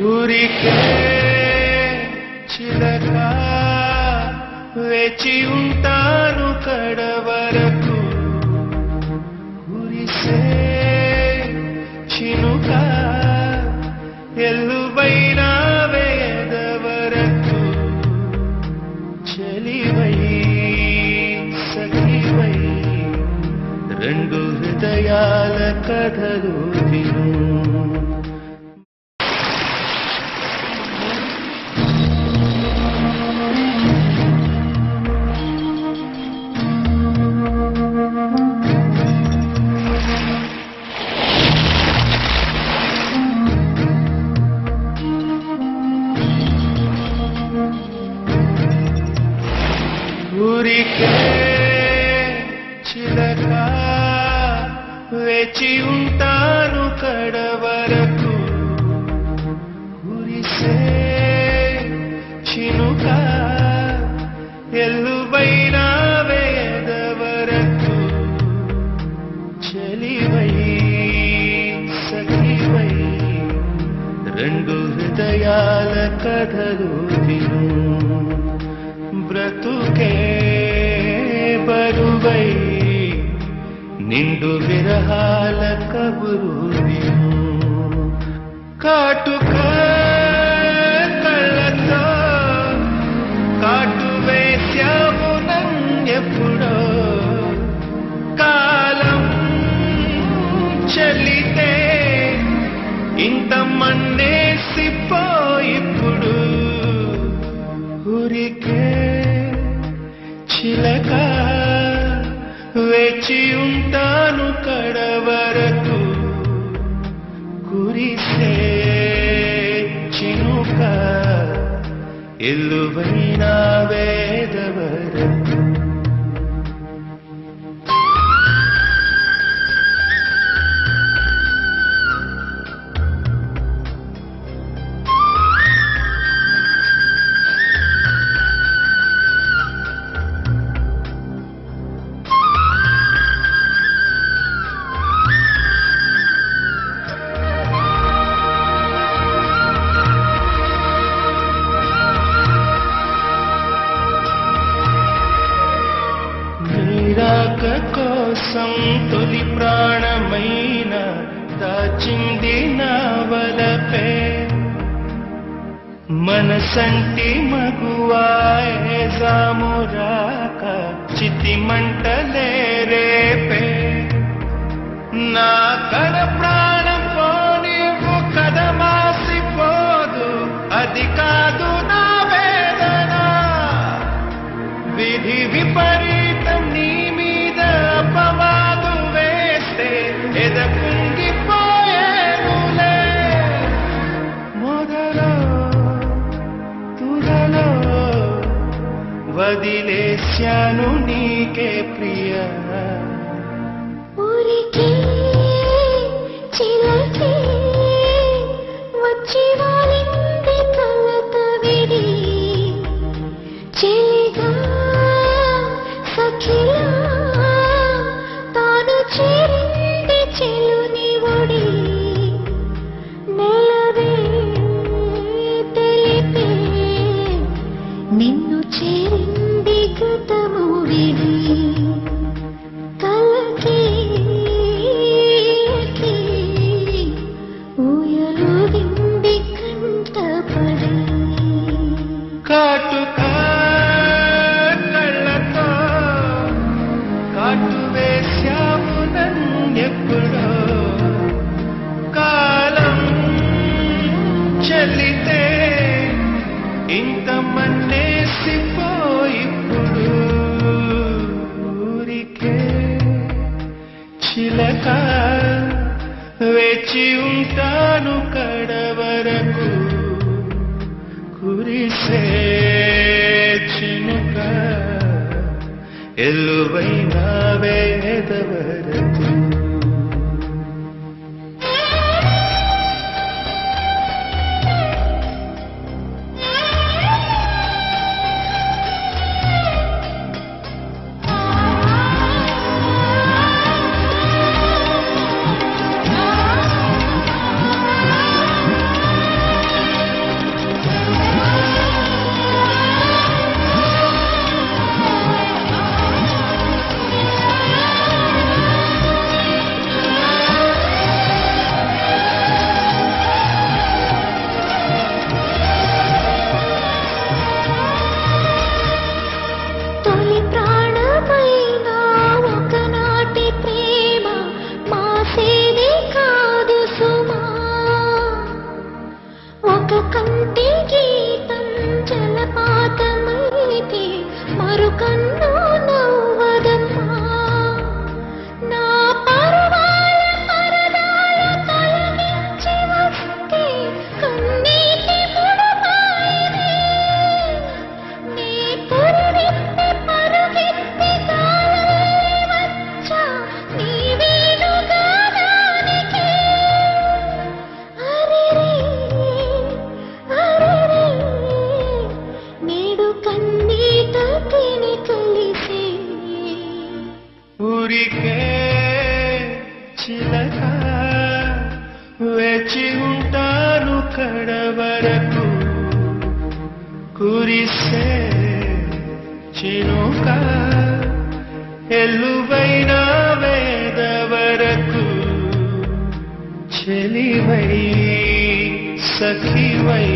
ఊరికే చిలక వేచి ఉంటాను కడవరకు కురిసే చినుక ఎల్లువైన వేదవరకు చలివై సఖివై రెండు హృదయాల కథలు విను ఊరికే చిలక వేచి ఉంటాను కడవరకు కురిసే చినుక ఎల్లువైన వేదవరకు చలివై సఖివై రెండు హృదయాల కథలు విను బ్రతుకే బరువై నిండు విరహాల కబురు విను కాటుక కళ్ళతో కాటు వేశావు నన్నెప్పుడో కాలం చలితే ఇంత మన్నేసిపోయిప్పుడు ఊరికే చిలక వేచి ఉంటాను కడవరకు కురిసే చినుక ఎల్లువైన వేదవరకు రాక కోసం తొలి ప్రాణమైన దాచింది నా వలపే మనసంటి మగువాయే జామురాక చితి మంటలే రేపే నా కడ ప్రాణం పోనివ్వు కదమాసిపోదు అది కాదు నా వేదన విధి విపరీతం నీ మీద అపవాదు వేస్తే ఎదకుంగిపోయేనులే మొదలో తుదలో వదిలేశాను నీకే ప్రియ ఊరికే చిలకే వచ్చి వాలింది కలత విడి చెలిగా సఖిలా తాను చేరింది చెలుని ఒడి నెలవే తెలిపే నిన్ను చేరింది గతము విడి కలకి ఊయలు వింది కంటపడి కాటుక కళ్ళతో కాటు వేశావు నన్నెప్పుడో కాలం చలితే ఇంత మన్నేసిపోయిప్పుడు ఊరికే చిలక వేచి ఉంటాను కడవరకు కురిసే చినుక ఎల్లువైన వేదవరకు చిలక వేచి ఉంటాను కడవరకు కురిసే చినుక ఎల్లువైన వేద వరకు చెలివై సఖివై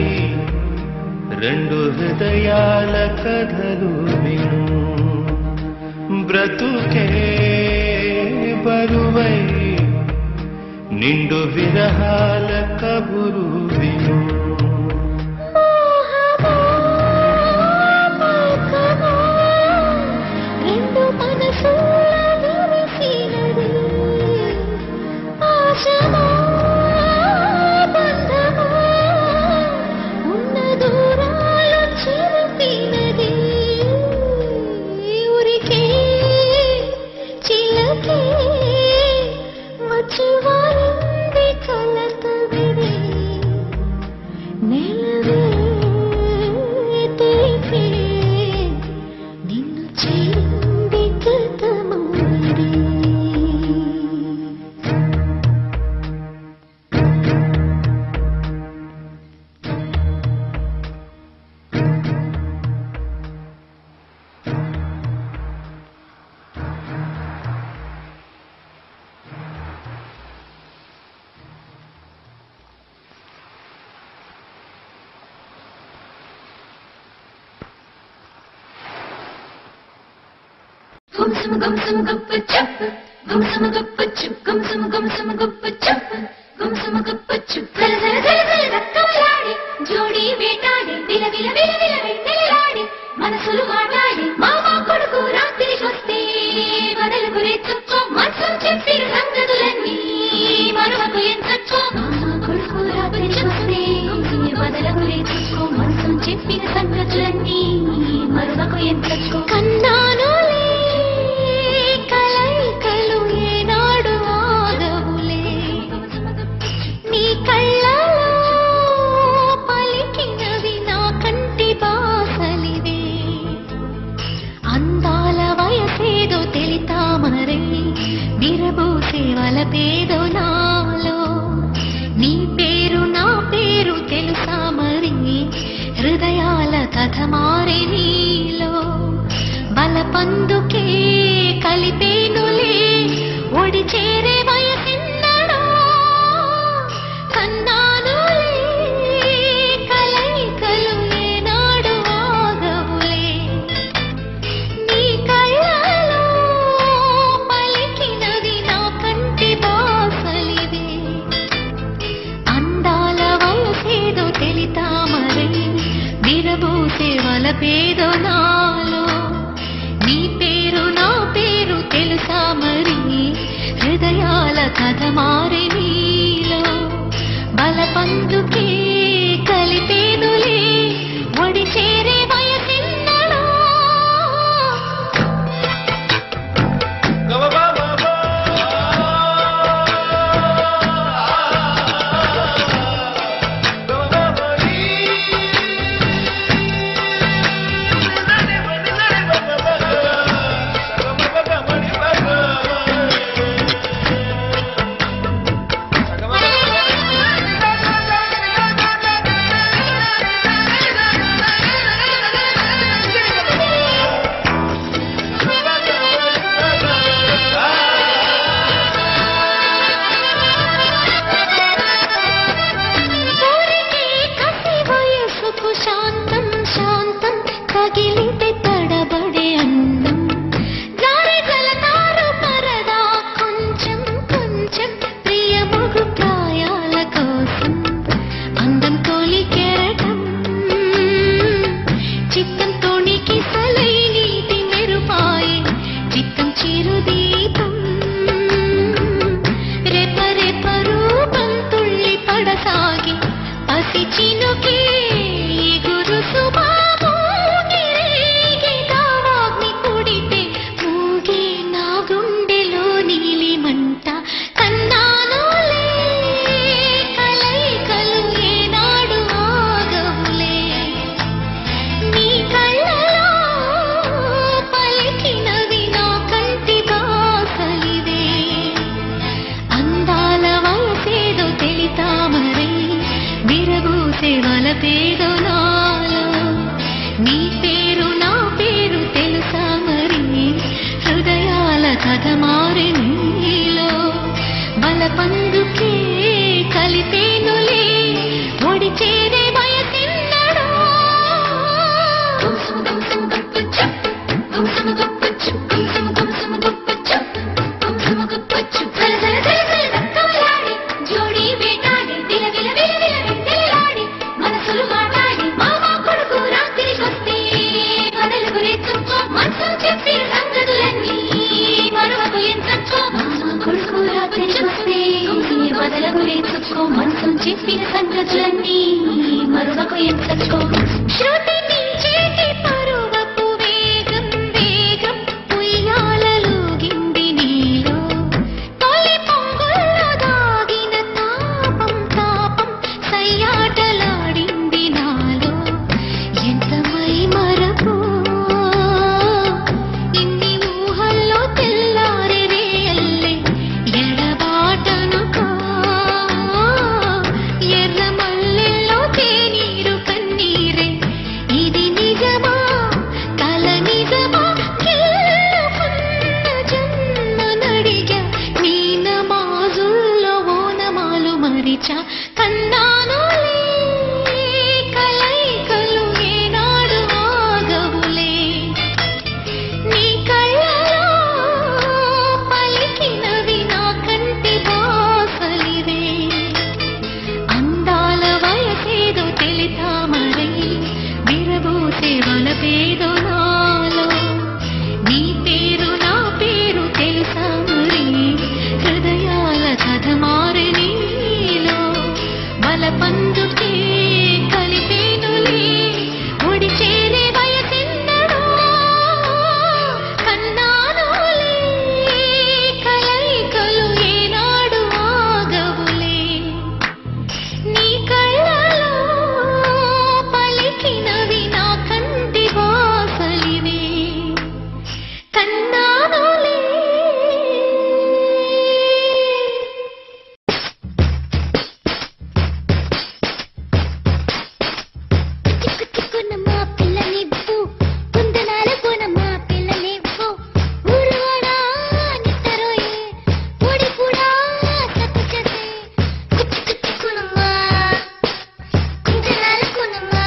రెండు హృదయాల కథలు విను బ్రతుకే బరువై నిండు విరహాల కబురు విను జోడి వేటాడి విలవిల విలవిల వెన్నెలాడి మనసులు మాట్లాడి మామా కొడుకు రాత్రికి వస్తే వదలకు రేచుకో మనసు చెప్పిన సంగతులన్నీ మరొకకు ఎంచక్కో మామా కొడుకు రాత్రికి వస్తే వదలకు రేచుకో మనసు చెప్పిన సంగతులన్నీ మరొకకు ఎంచక్కో కన్నాను పేదో నాలో నీ పేరు నా పేరు తెలుసా మరి హృదయాల కథ మారే నీలో బలపందుకే కలిపేనులే ఒడి చేరే వయసిన్నడా కన్నానులే కలయికలు ఏనాడు ఆగవులే నీ కళ్ళలో పలికినది నా కంటి బాసలిదే అందాల వయసేదో తెలితా మరి విరబూసే వలపేదో నాలో నీ పేరు నా పేరు తెలుసా మరి హృదయాల కథ మారే నీలో బలపందుకే కలిపేనులే ఒడి చేరే వయసిన్నడా శాంతం శాంతం తగిలితే తడబడే అందం జారి జలతారు పరదా కొంచెం కొంచెం ప్రియముగు ప్రాయాల కోసం అందం తోలి కెరటం చిత్తం తోనికి సలై నీటి మెరుపాయి చిత్తం చిరుదీపం రెప రెప రూపం తుళ్ళి పడసాగి పసి చినుకే అంద విరబూసే వలపేదో నాలో నీ పేరు నా పేరు తెలుసా మరి హృదయాల కథ మారి నీలో బలపందుకే కలిపేనులే ఒడి చేరే వయసిన్నడో జోడి వేటాడి విల విల విల విల వింతలాడి మనసులు మాట్లాడి మామా కొడుకు రాత్రికొస్తే కథలు గురించుకో మనసు చెప్పి సంగతులన్నీ మరవకు ఎంచక్కో మామా కొడుకు రాత్రికొస్తే కథలు గురించుకో మనసు చెప్పిన సంగతులన్నీ మరవకు ఎంచక్కో శృతి మించేటి పరువపు వేగం వేగం ఉయ్యాలలోగింది నీలో తొలి పొంగుల్లో దాగిన తాపం తాపం సయ్యాటలాడింది నాలో ఎంత మై మరపు ఇన్ని ఊహల్లో తెల్లారే రేయల్లే ఎడబాటనుకో ఎర్ర మల్లెల్లో తేనీరు కన్నీరే ఇది నిజమా కల నిజమా గెలుకున్న జన్మనడిగా నీ నమాజుల్లో ఓనమాలు మరిచా కన్నానులే కలైకలు ఏనాడు ఆగవులే నీ కళ్ళలో పలికినవి నా కంటి బాసలివే అందాల వయసేదో తెలితామరై విరబూసే వలపేదో నాలో నీ పేరు నా పేరు తెలుసా మరి హృదయాల కథ మారి నీలో బలపందుకే కలిపేనులే ఒడి చేరే వయసిన్నడో కన్నానులే కలైకలు ఏనాడు ఆగవులే నీ కళ్ళలో పలికినవి నా కంటి బాసలివే కన్నానులే చిక్కునమ్మా పిల్ల నివ్వు కుందనాల కోనమ్మా పిల్ల నివ్వు ఊరువాడా నిట్టరోయే ఓడి కూడా సత్తు చేసే చిక్కునమ్మా కుందనాల కోనమ్మా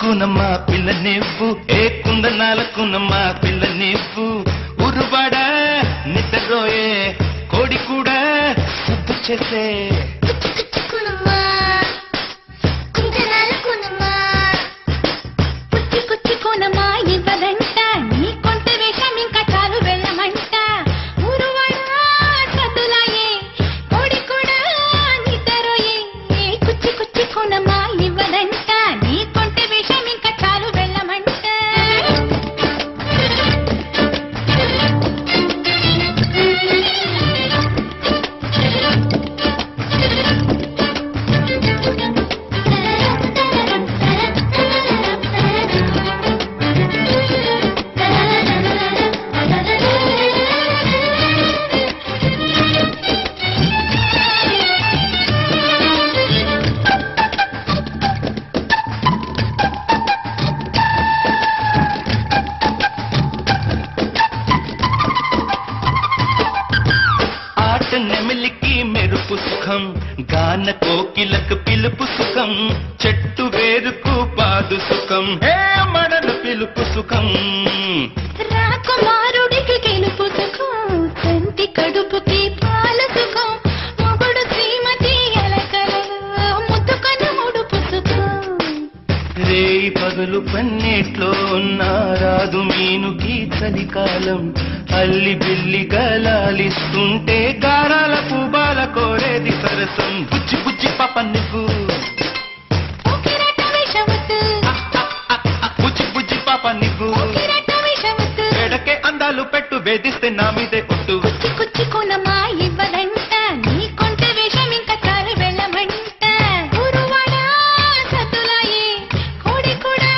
కున్నమ్మా పిల్ల నివ్వు ఏ కుందనాలకున్నమ్మా పిల్ల నివ్వు ఉరుబాడ నిద్రరోయే కోడి కూడా సద్దు చేసే కుచ్చుకోనమ్మా ఇవ్వదంట నీ కొంత వేషం ఇంకా చాలు వెళ్ళమంట ఊరువాడా సద్దులాయే కోడి కూడా నిద్రరోయే కుచ్చుకోనమ్మా ఇవ్వదంట నీ కొంత వేషం ఇంకా చాలు వెళ్ళమంట ఆట నెమిలికి మెరుపు సుఖం గాన కోకిలకు పిలుపు సుఖం చెట్టు వేరుకు పాదు సుఖం హే మడల పిలుపు సుఖం రాకుమారుడికి గెలుపు సుఖం కంటి కడుపుకి పాల సుఖం మొగుడు శ్రీమతి ఎలకలలో ముద్దుకను ముడుపు సుఖం రేయి పగలు పన్నెట్లో ఉన్న రాదు మీనుకి చలికాలం అల్లి బిల్లి గలాలిస్తుంటే గారాల పూబాల కోరేది సరసం బుజ్జి బుజ్జి పాప నువ్వు బుజ్జి బుజ్జి పాప నువ్వు ఎడకే అందాలు పెట్టు వేధిస్తే నా మీదే ఒట్టు. కుచ్చి కుచ్చి కొనమా ఇవ్వదంట నీ కొంటె వేషం ఇంకా చాలు వెళ్ళమంట. ఊరువాడ సతులాయే కోడి కూడా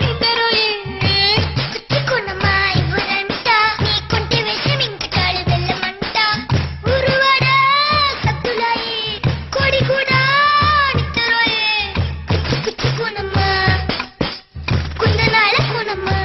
నిద్రోయే. కుచ్చి కొనమా ఇవ్వదంట నీ కొంటె వేషం ఇంకా చాలు వెళ్ళమంట. ఊరువాడ సతులాయే కోడి కూడా నిద్రోయే. కుచ్చి కుచ్చి కొనమా కుందనాల కొనమా.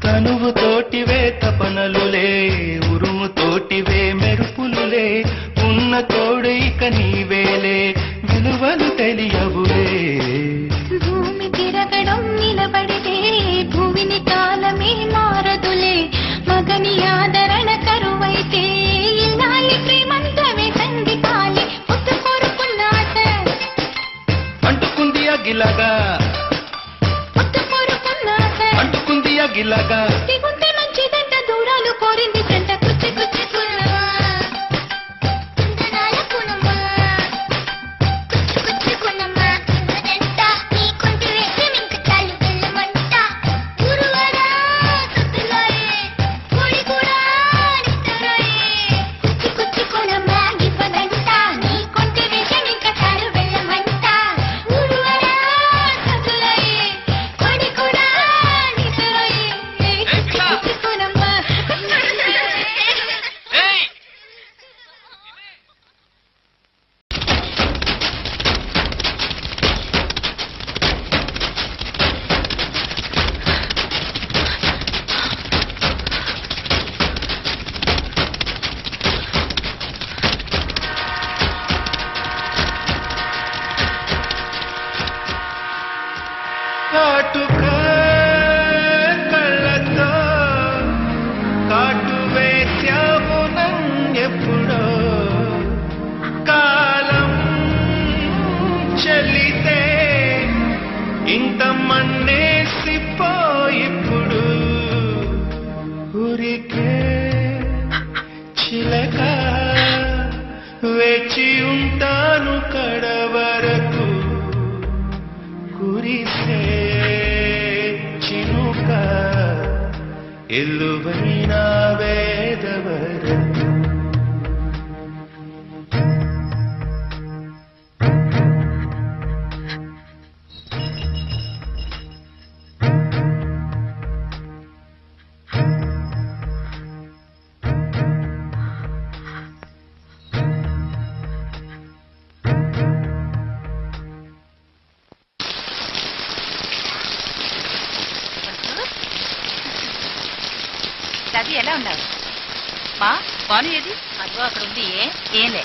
తనువు తోటివే తపనలులే ఉరుము తోటివే మెరుపులులే ఉన్న తోడు ఇక నీవేలే విలువలు తెలియవులే. భూమి తిరగడం నిలబడితే భూమిని కాలమే మారదులే. మగని ఆదరణ కరువైతే ఇల్లాలి ప్రేమంతమే సంగీతాలి. పొత్తు కోరుకున్న ఆశ అంటుకుంది అగిలగా పొత్తు కోరుకున్న ఆశ అంటుకుంది అగిలగా. గుండె మంచిదంట దూరాలు కోరింది జంట. కుచ్చి కుచ్చి కొనమా కుందనాల కొనమా. కుచ్చి కుచ్చి కొనమా ఇవ్వదంట నీ కొంటె వేషం ఇంకా చాలు వెళ్ళమంట. ఊరువాడ సతులాయే కోడి కూడా నిద్రోయే. కుచ్చి కుచ్చి కొనమా ఇవ్వదంట నీ కొంటె వేషం ఇంకా చాలు వెళ్ళమంట. ఊరువాడ సతులాయే కోడి కూడా నిద్రోయే. కుచ్చి కొనమా. కాటుక కళ్ళతో కాటు వేశావు నన్నెప్పుడో కాలం చెల్లితే ఇంత మన్నేసిపోయిప్పుడు ఊరికే చిలక వేచి ఉంటాను కడవరకు కురిసే చినుక ఎల్లువైన వేదవరకు. రవి ఎలా ఉన్నావు మా బాను ఏది అదిగో అక్కడ ఉంది. ఏంలే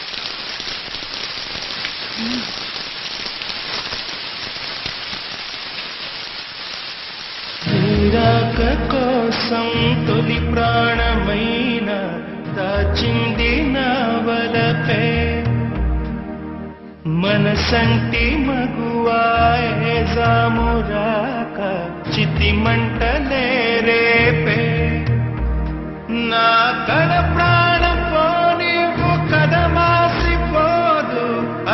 రాక కోసం తొలి ప్రాణమైన దాచింది నా వలపే మనసంటి మగువాయే జామురాక చితి మంటలే రేపే. నా కడ ప్రాణం పోనివ్వు కదమాసిపోదు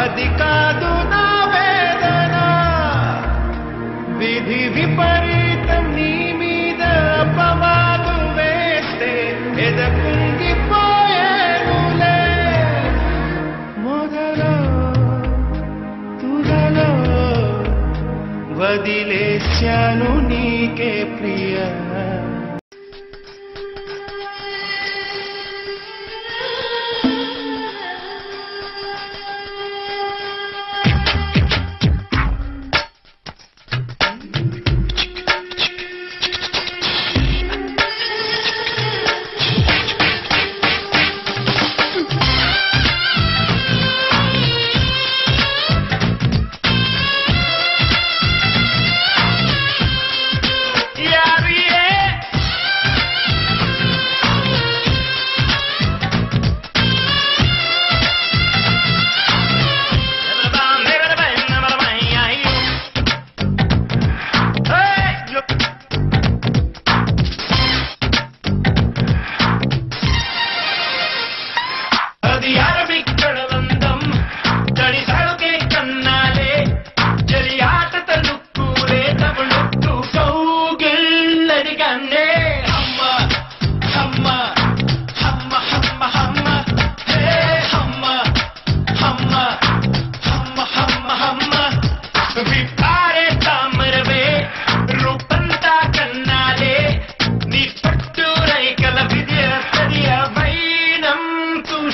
అది కాదు నా వేదన. విధి విపరీతం నీ మీద అపవాదు వేస్తే ఎదకుంగిపోయేనులే. మొదలో తులలో వదిలేశాను నీకే ప్రియ.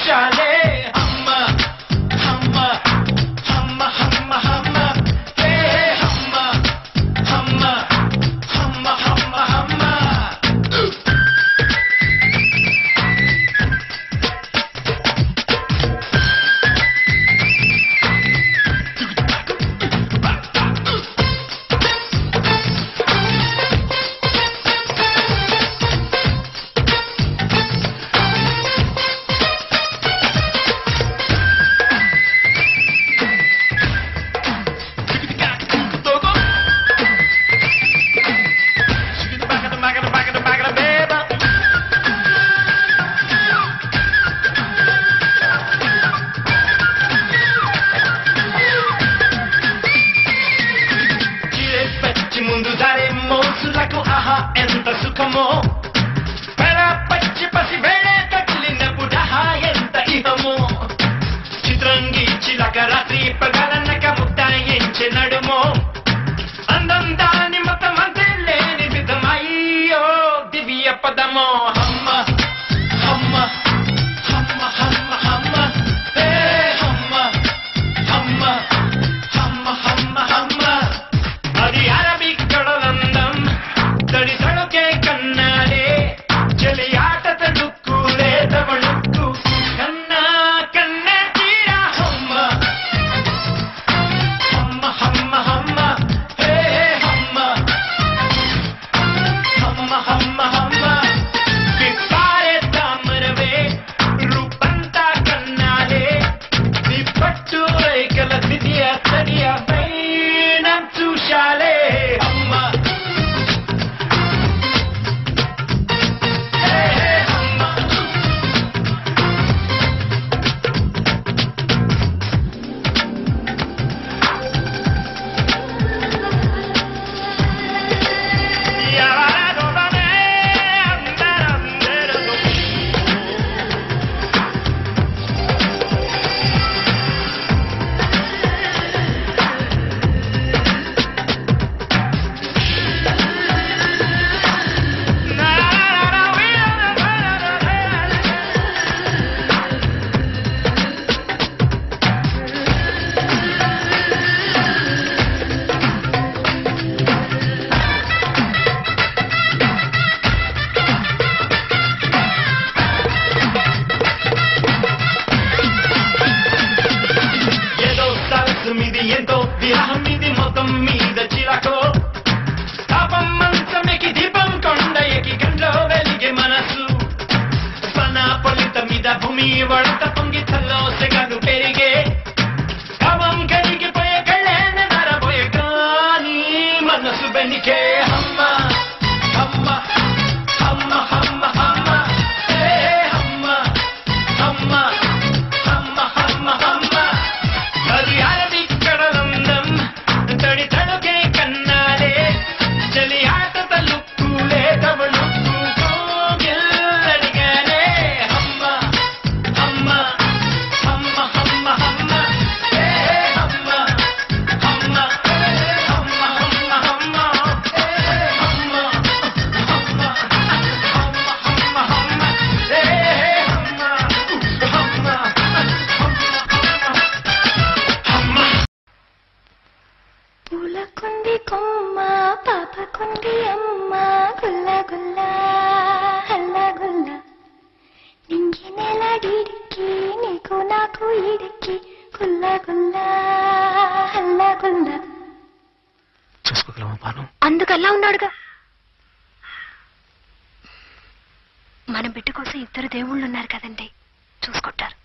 చూశాలే అమ్మ అమ్మ అమ్మ అమ్మ అమ్మ హే అమ్మ అమ్మ అమ్మ అమ్మ అమ్మ ముందు దారే మోసులకు ఆహా ఎంత సుఖమో పెర పచ్చి పసి వేళే తగిలినప్పుడు ఆహా ఎంత ఇహమో చిత్రంగి చిలక రాత్రి పగలనక ముట్టాయించి నడుమో అందం దాని మతం అంతే లేని విధమయ్యో దివ్య పదమో అమ్మ అమ్మ అమ్మ అమ్మ అమ్మ హే అమ్మ అమ్మ అమ్మ అమ్మ అమ్మ అది అరబిక్ కడలందం తడి తడుకే కన్నాలే చలి ఆట తడుక్కులే తవళుక్కు కన్నా కన్నా తీరా అమ్మ అమ్మ అమ్మ అమ్మ హే అమ్మ అమ్మ అమ్మ అమ్మ విప్పారే తామరవే రూపంతా కన్నాలే నీ పట్టు రేఖల తిదియ తడియ పైనం చూశాలే అమ్మ హే అమ్మ యారాదోనే అందరందరూ ఏదో సరస్సు మీది ఎంతో విరహం మీది మొత్తం మీద చిలకో తాపం మంచమెకి దీపం కొండ ఎకి గంట్లో వెలిగే మనసు పన పొలిత మీద భూమి వడత పొంగి తల్లో సెగలు పెరిగే కామం కరిగిపోయే కళ్ళేన నరబోయే కానీ మనసు బెనికే అమ్మ అమ్మ అమ్మ అమ్మ అమ్మ హే అమ్మ అమ్మ అమ్మ అమ్మ అమ్మ అది అరబిక్ కడలందం తడి తడుకే కన్నాలే చలి ఆట తలుక్కులే తవళుక్కు కోగిల్లడిగానే అమ్మ అమ్మ అమ్మ అమ్మ అమ్మ హే అమ్మ అమ్మ అమ్మ అమ్మ అమ్మ హే అమ్మ అమ్మ అమ్మ అమ్మ హే అమ్మ అమ్మ పూలకుంది కొమ్మ పాపకుంది అమ్మ గుల్ల గుల్ల హల్ల గుల్ల నింగి నెలడిడికి నీకు నాకు ఇడికి గుల్ల గుల్ల హల్ల గుల్ల చూసుకోగలమా బాను? అందుకల్లా ఉన్నాడుగా. మన బిడ్డ కోసం ఇద్దరు దేవుళ్ళు ఉన్నారు కదండి, చూసుకుంటారు.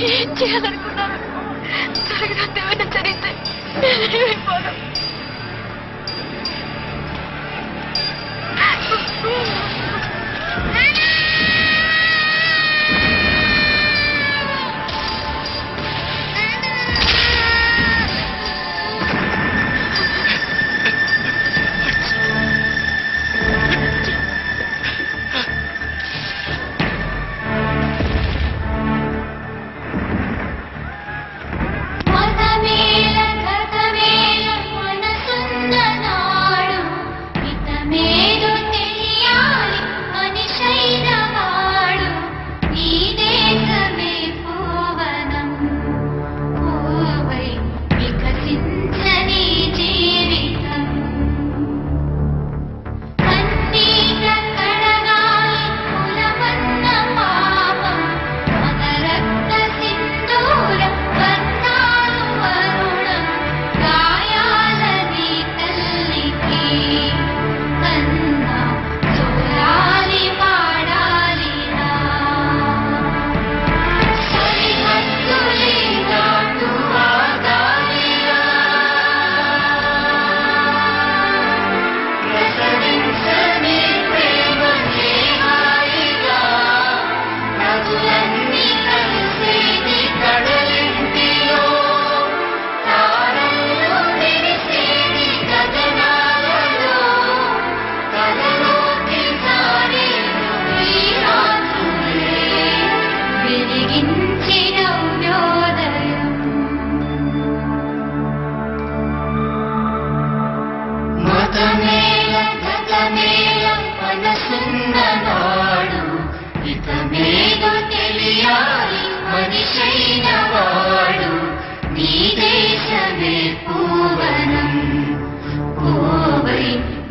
ఏం చేయాలనుకున్నాను జరగడం ఏమైనా జరిగితే నేనేమైపోను.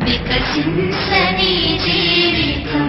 వికసించని జీవితం